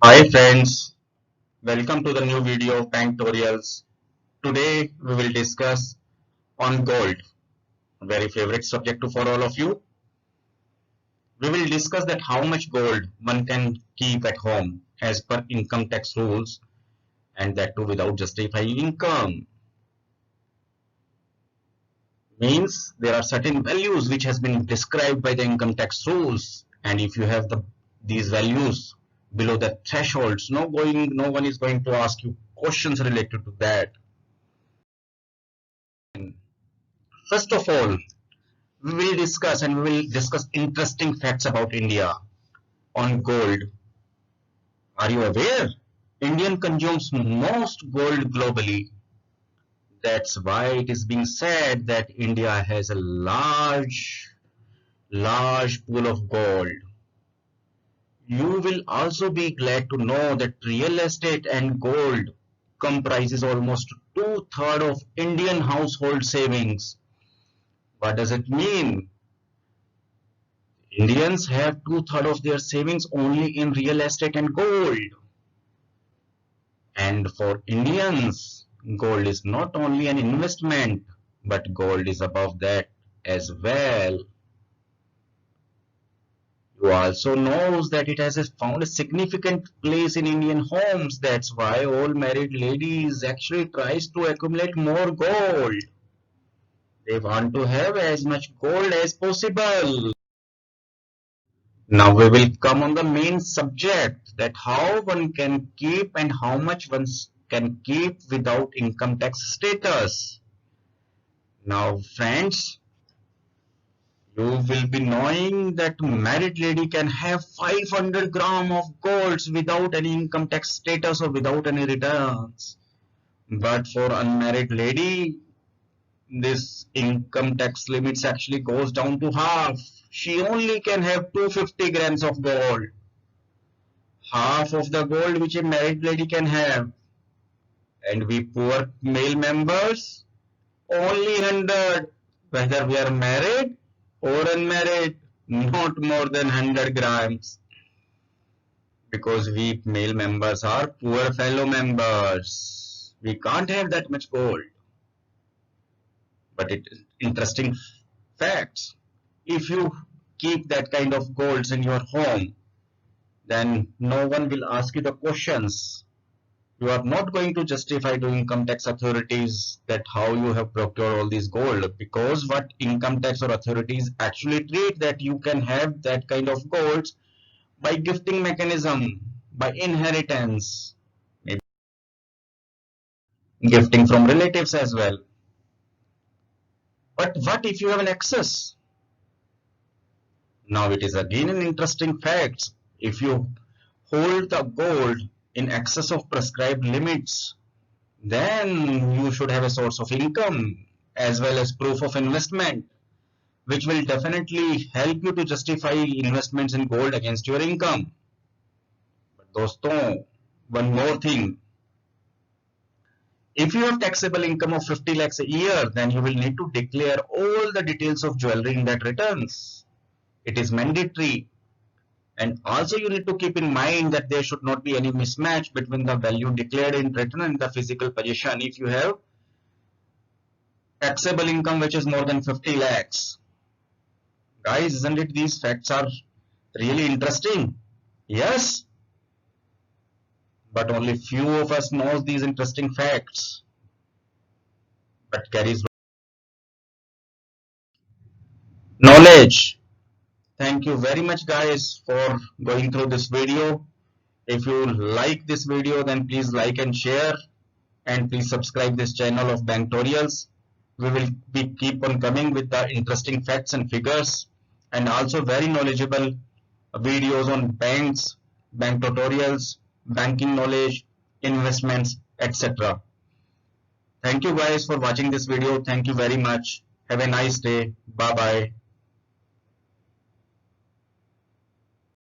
Hi friends, welcome to the new video of Bank Tutorials. Today we will discuss on gold, a very favorite subject for all of you. We will discuss that how much gold one can keep at home as per income tax rules, and that too without justifying income. Means there are certain values which has been described by the income tax rules, and if you have these values below the thresholds, no one is going to ask you questions related to that. First of all, we will discuss interesting facts about India on gold. Are you aware? Indian consumes most gold globally. That's why it is being said that India has a large pool of gold. You will also be glad to know that real estate and gold comprises almost two-thirds of Indian household savings. What does it mean? Indians have two-thirds of their savings only in real estate and gold. And for Indians, gold is not only an investment, but gold is above that as well. You also knows that it has found a significant place in Indian homes. That's why all married ladies actually tries to accumulate more gold. They want to have as much gold as possible. Now we will come on the main subject, that how one can keep and how much one can keep without income tax status. Now friends, you will be knowing that married lady can have 500 gram of golds without any income tax status or without any returns. But for unmarried lady, this income tax limits actually goes down to half. She only can have 250 grams of gold. Half of the gold which a married lady can have, and we poor male members only 100, whether we are married or unmarried, not more than 100 grams, because we male members are poor fellow members. We can't have that much gold. But it is interesting facts. If you keep that kind of golds in your home, then no one will ask you the questions. You are not going to justify to income tax authorities that how you have procured all this gold, because what income tax or authorities actually treat that you can have that kind of golds by gifting mechanism, by inheritance, maybe gifting from relatives as well. But what if you have an excess? Now it is again an interesting fact. If you hold the gold in excess of prescribed limits, then you should have a source of income as well as proof of investment, which will definitely help you to justify investments in gold against your income. But doston, one more thing. If you have taxable income of 50 lakhs a year, then you will need to declare all the details of jewelry in that returns. It is mandatory. And also you need to keep in mind that there should not be any mismatch between the value declared in return and the physical position if you have taxable income which is more than 50 lakhs. Guys, isn't it these facts are really interesting? Yes, but only few of us knows these interesting facts. But carries knowledge. Thank you very much guys for going through this video. If you like this video, then please like and share, and please subscribe this channel of Banktorials. We will be keep on coming with the interesting facts and figures, and also very knowledgeable videos on banks, bank tutorials, banking knowledge, investments, etc. Thank you guys for watching this video. Thank you very much. Have a nice day. Bye bye.